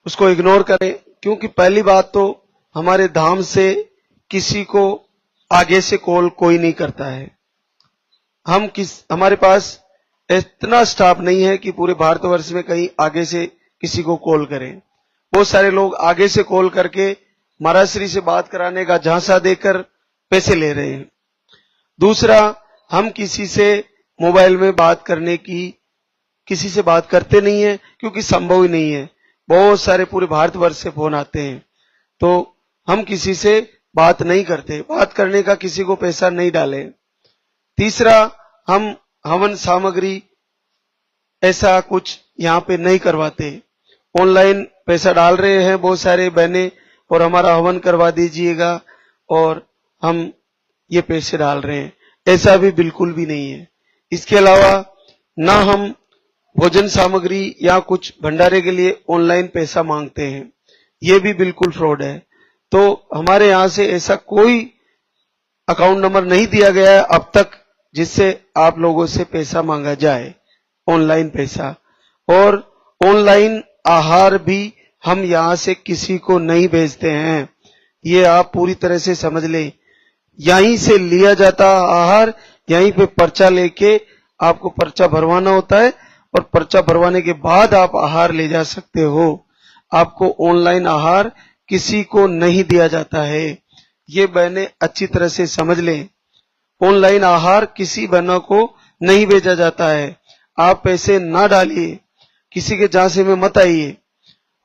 उसको इग्नोर करें, क्योंकि पहली बात तो हमारे धाम से किसी को आगे से कॉल कोई नहीं करता है। हमारे पास इतना स्टाफ नहीं है कि पूरे भारतवर्ष में कहीं आगे से किसी को कॉल करें। बहुत सारे लोग आगे से कॉल करके महाराज श्री से बात कराने का झांसा देकर पैसे ले रहे हैं। दूसरा, हम किसी से मोबाइल में बात करने की किसी से बात करते नहीं है, क्योंकि संभव ही नहीं है। बहुत सारे पूरे भारतवर्ष से फोन आते हैं, तो हम किसी से बात नहीं करते, बात करने का किसी को पैसा नहीं डाले। तीसरा, हम हवन सामग्री ऐसा कुछ यहाँ पे नहीं करवाते। ऑनलाइन पैसा डाल रहे हैं बहुत सारे बहने और हमारा हवन करवा दीजिएगा और हम ये पैसे डाल रहे हैं, ऐसा भी बिल्कुल भी नहीं है। इसके अलावा ना हम भोजन सामग्री या कुछ भंडारे के लिए ऑनलाइन पैसा मांगते हैं, ये भी बिल्कुल फ्रॉड है। तो हमारे यहाँ से ऐसा कोई अकाउंट नंबर नहीं दिया गया है अब तक जिससे आप लोगों से पैसा मांगा जाए, ऑनलाइन पैसा। और ऑनलाइन आहार भी हम यहाँ से किसी को नहीं भेजते हैं, ये आप पूरी तरह से समझ लें। यहीं से लिया जाता आहार, यहीं पे पर्चा लेके आपको पर्चा भरवाना होता है और पर्चा भरवाने के बाद आप आहार ले जा सकते हो। आपको ऑनलाइन आहार किसी को नहीं दिया जाता है, ये बहनें अच्छी तरह से समझ लें। ऑनलाइन आहार किसी बहनों को नहीं भेजा जाता है। आप पैसे ना डालिए, किसी के झांसे में मत आइए।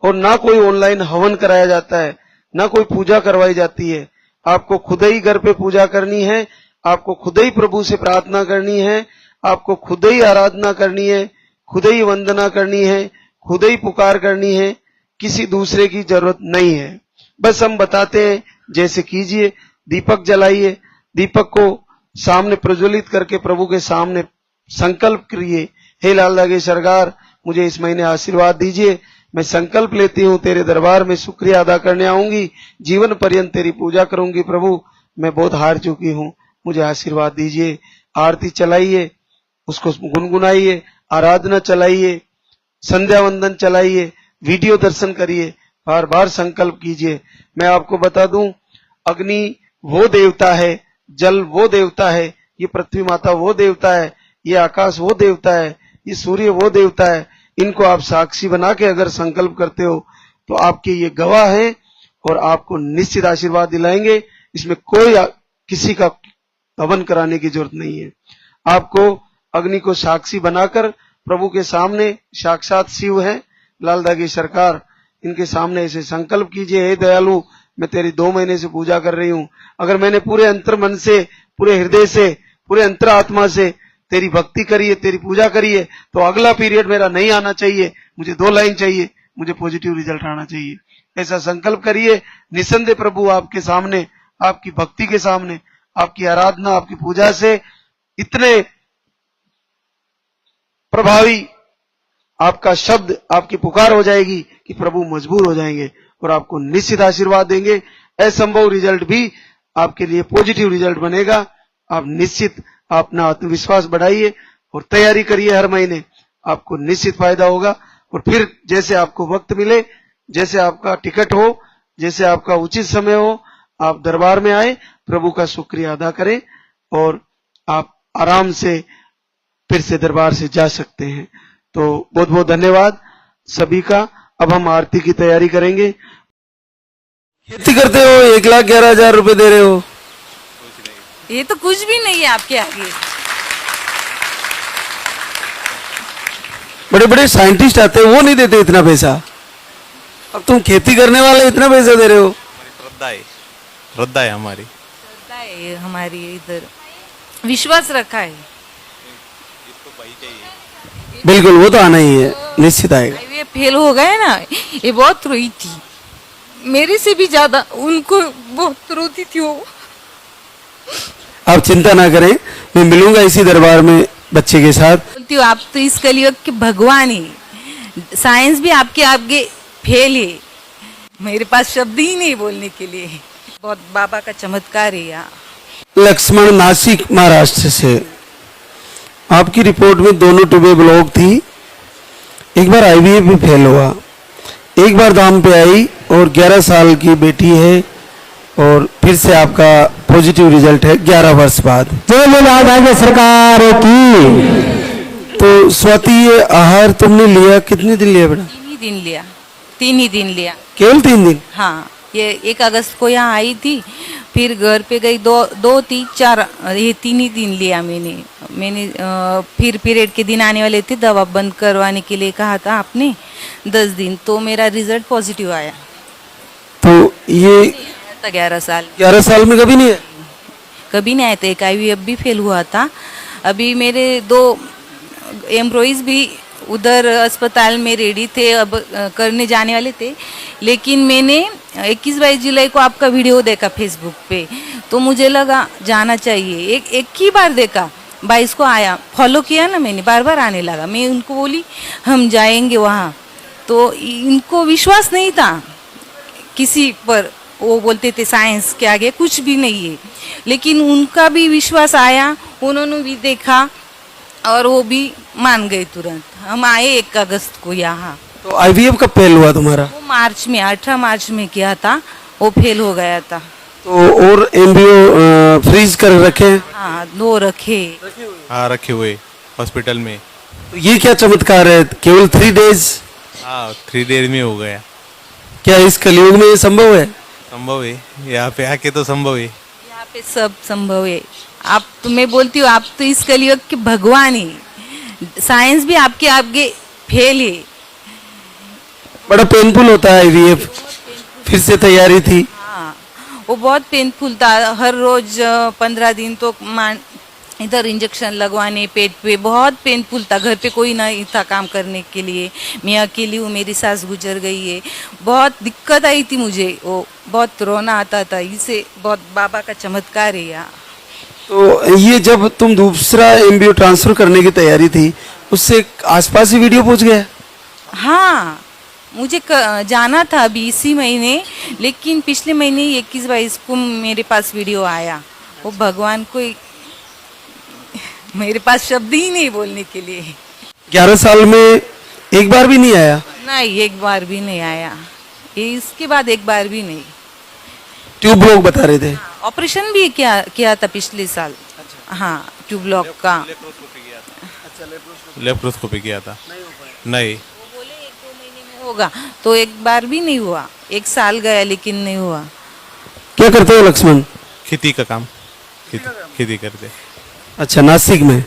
और ना कोई ऑनलाइन हवन कराया जाता है, ना कोई पूजा करवाई जाती है। आपको खुद ही घर पे पूजा करनी है, आपको खुद ही प्रभु से प्रार्थना करनी है, आपको खुद ही आराधना करनी है, खुद ही वंदना करनी है, खुद ही पुकार करनी है, किसी दूसरे की जरूरत नहीं है। बस हम बताते हैं जैसे कीजिए। दीपक जलाइए, दीपक को सामने प्रज्वलित करके प्रभु के सामने संकल्प करिए, हे लाल दागे सरकार मुझे इस महीने आशीर्वाद दीजिए, मैं संकल्प लेती हूँ तेरे दरबार में शुक्रिया अदा करने आऊंगी, जीवन पर्यंत तेरी पूजा करूंगी। प्रभु मैं बहुत हार चुकी हूँ, मुझे आशीर्वाद दीजिए। आरती चलाइए, उसको गुनगुनाइए, आराधना चलाइए, संध्या वंदन चलाइए, वीडियो दर्शन करिए, बार बार संकल्प कीजिए। मैं आपको बता दूं, अग्नि वो देवता है, जल वो देवता है, ये पृथ्वी माता वो देवता है, ये आकाश वो देवता है, ये सूर्य वो देवता है। इनको आप साक्षी बना के अगर संकल्प करते हो तो आपके ये गवाह हैं और आपको निश्चित आशीर्वाद दिलाएंगे। इसमें कोई किसी का हवन कराने की जरूरत नहीं है। आपको अग्नि को साक्षी बनाकर प्रभु के सामने, साक्षात शिव है लाल दागी सरकार, इनके सामने ऐसे संकल्प कीजिए, हे दयालु मैं तेरी 2 महीने से पूजा कर रही हूँ, अगर मैंने पूरे अंतर मन से, पूरे हृदय से, पूरे अंतरात्मा से तेरी भक्ति करी है, तेरी पूजा करी है, तो अगला पीरियड मेरा नहीं आना चाहिए, मुझे 2 लाइन चाहिए, मुझे पॉजिटिव रिजल्ट आना चाहिए। ऐसा संकल्प करिए। निसंदेह प्रभु आपके सामने, आपकी भक्ति के सामने, आपकी आराधना, आपकी पूजा से इतने प्रभावी आपका शब्द, आपकी पुकार हो जाएगी कि प्रभु मजबूर हो जाएंगे और आपको निश्चित आशीर्वाद देंगे। असंभव रिजल्ट भी आपके लिए पॉजिटिव रिजल्ट बनेगा। आप निश्चित अपना आत्मविश्वास बढ़ाइए और तैयारी करिए, हर महीने आपको निश्चित फायदा होगा। और फिर जैसे आपको वक्त मिले, जैसे आपका टिकट हो, जैसे आपका उचित समय हो, आप दरबार में आए, प्रभु का शुक्रिया अदा करें और आप आराम से फिर से दरबार से जा सकते हैं। तो बहुत बहुत धन्यवाद सभी का। अब हम आरती की तैयारी करेंगे। खेती करते हो, 1,11,000 रुपए दे रहे हो, ये तो कुछ भी नहीं है आपके आगे। बड़े बड़े साइंटिस्ट आते हैं, वो नहीं देते इतना पैसा, अब तुम खेती करने वाले इतना पैसा दे रहे हो। श्रद्धा है हमारी, श्रद्धा है हमारी, इधर विश्वास रखा है। बिल्कुल, वो तो आना ही है, निश्चित आएगा। ये फेल हो गए ना, ये बहुत रोई थी, मेरे से भी ज्यादा उनको बहुत रोती थी वो। आप चिंता ना करें, मैं मिलूंगा इसी दरबार में बच्चे के साथ। बोलती हूँ आप तो इस कलयुग के भगवान है, साइंस भी आपके आगे फेल है, मेरे पास शब्द ही नहीं बोलने के लिए। बहुत बाबा का चमत्कार है यहाँ। लक्ष्मण, नासिक महाराष्ट्र से, आपकी रिपोर्ट में दोनों ट्यूबे ब्लॉक थी, एक बार आईवीएफ भी फेल हुआ, एक बार धाम पे आई और 11 साल की बेटी है और फिर से आपका पॉजिटिव रिजल्ट है 11 वर्ष बाद। जय बोले राज्य सरकार की। तो स्वाति, ये आहार तुमने लिया कितने दिन लिया बेटा? 3 ही दिन लिया। केवल 3 दिन? हाँ, ये 1 अगस्त को यहाँ आई थी, फिर घर पे गई 2, 3, 4, ये 3 ही दिन लिया मैंने फिर पीरियड के दिन आने वाले थे, दवा बंद करवाने के लिए कहा था आपने 10 दिन, तो मेरा रिजल्ट पॉजिटिव आया। तो ये 11 साल 11 साल में कभी नहीं है? कभी नहीं आया था। एक IVF भी फेल हुआ था। अभी मेरे 2 एम्ब्रॉयज भी उधर अस्पताल में रेडी थे, अब करने जाने वाले थे, लेकिन मैंने 21-22 जुलाई को आपका वीडियो देखा फेसबुक पे, तो मुझे लगा जाना चाहिए। एक ही बार देखा, 22 को आया, फॉलो किया ना मैंने, बार बार आने लगा। मैं उनको बोली हम जाएंगे वहाँ, तो इनको विश्वास नहीं था किसी पर। वो बोलते थे साइंस के आगे कुछ भी नहीं है, लेकिन उनका भी विश्वास आया, उन्होंने भी देखा और वो भी मान गए तुरंत। हम आए 1 अगस्त को यहाँ। तो IVF कब फेल हुआ तुम्हारा? वो मार्च में 18 मार्च में किया था, वो फेल हो गया था। तो और एम्ब्रियो फ्रीज कर रखे हैं? हाँ, 2 रखे। हाँ, रखे हुए हॉस्पिटल में। तो ये क्या चमत्कार है, केवल 3 डेज? हाँ, 3 डेज में हो गया। क्या इस कलयुग में ये संभव है? संभव है, यहाँ पे आके तो संभव है। यहाँ पे सब संभव है। आप तो, मैं बोलती हूँ, आप तो इस कलयुग के भगवान ही। साइंस भी आपके आगे फेल है। बड़ा पेनफुल होता है IVF, फिर से तैयारी थी? हाँ, वो बहुत पेनफुल था। हर रोज 15 दिन तो इधर इंजेक्शन लगवाने पेट पे, बहुत पेनफुल था। घर पे कोई नहीं था काम करने के लिए, मैं अकेली हूँ, मेरी सास गुजर गई है, बहुत दिक्कत आई थी मुझे। वो बहुत रोना आता था, इसे बहुत बाबा का चमत्कार है यहाँ। तो ये जब तुम दूसरा एम्ब्रियो ट्रांसफर करने की तैयारी थी, उससे आसपास ही वीडियो पहुंच गया? हाँ, मुझे जाना था अभी इसी महीने, लेकिन पिछले महीने 21-22 को मेरे पास वीडियो आया। वो भगवान को मेरे पास शब्द ही नहीं बोलने के लिए। 11 साल में एक बार भी नहीं आया? नहीं, एक बार भी नहीं आया। ये इसके बाद एक बार भी नहीं। ट्यूब ब्लॉक बता रहे थे? ऑपरेशन भी किया था पिछले साल। हाँ, ट्यूब ब्लॉक का। लेप्रोस्कोपी किया था, नहीं। वो बोले 1-2 महीने में होगा, तो एक बार भी नहीं हुआ। 1 साल गया लेकिन नहीं हुआ। क्या करते हो लक्ष्मण? खेती का काम, खेती करते। अच्छा, नासिक में।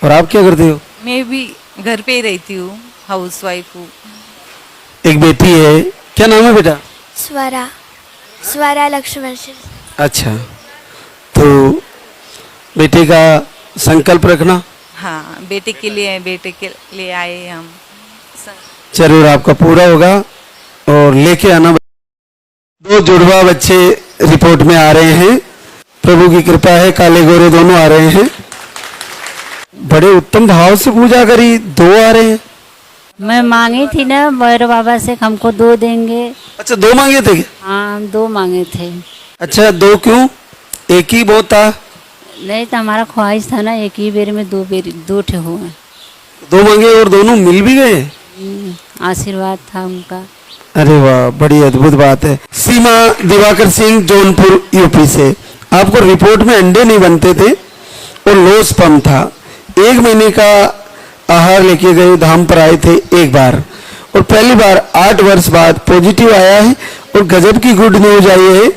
और आप क्या करते हो? मैं भी घर पे ही रहती हूँ, हाउस वाइफ हूँ। एक बेटी है, क्या नाम है बेटा? स्वरा लक्ष्मण सिंह। अच्छा, तो बेटे का संकल्प रखना। हाँ, बेटे के लिए आए हम। जरूर आपका पूरा होगा और लेके आना। 2 जुड़वा बच्चे रिपोर्ट में आ रहे हैं, प्रभु की कृपा है, काले गोरे दोनों आ रहे हैं। बड़े उत्तम भाव से पूजा करी, 2 आ रहे हैं। मैं मांगी थी ना भैरव बाबा से, हमको 2 देंगे। अच्छा, 2 मांगे थे? हाँ, 2 मांगे थे। अच्छा, 2 क्यों? एक ही बहुत था? नहीं तो हमारा ख्वाहिश था ना, एक ही बेर में 2 ठे हुए। 2 मांगे और दोनों मिल भी गए? आशीर्वाद था उनका। अरे वाह, बड़ी अद्भुत बात है। सीमा दिवाकर सिंह, जौनपुर यूपी से। आपको रिपोर्ट में अंडे नहीं बनते थे और लो स्पर्म था। 1 महीने का आहार लेके गए, धाम पर आए थे एक बार, और पहली बार 8 वर्ष बाद पॉजिटिव आया है। और गजब की गुड न्यूज आई है,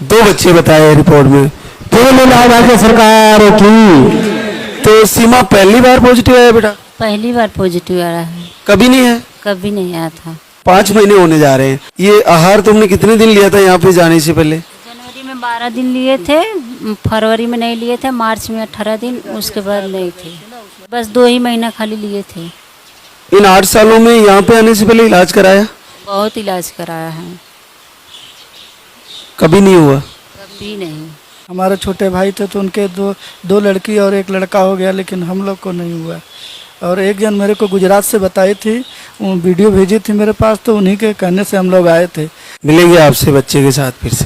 2 बच्चे बताए रिपोर्ट में। राज्य सरकार की। तो सीमा पहली बार पॉजिटिव आया बेटा? पहली बार पॉजिटिव आ रहा है, कभी नहीं है? कभी नहीं आया था। 5 महीने होने जा रहे हैं। ये आहार तुमने कितने दिन लिया था यहाँ पे जाने से पहले? जनवरी में 12 दिन लिए थे, फरवरी में नहीं लिए थे, मार्च में 18 दिन, उसके बाद नहीं थे। बस 2 ही महीना खाली लिए थे। इन 8 सालों में यहाँ पे आने से पहले इलाज कराया? बहुत इलाज कराया है, कभी नहीं हुआ? कभी नहीं। हमारे छोटे भाई थे तो उनके 2 लड़की और 1 लड़का हो गया, लेकिन हम लोग को नहीं हुआ। और एक जन मेरे को गुजरात से बताई थी, वो वीडियो भेजी थी मेरे पास, तो उन्हीं के कहने से हम लोग आए थे। मिलेंगे आपसे बच्चे के साथ फिर से।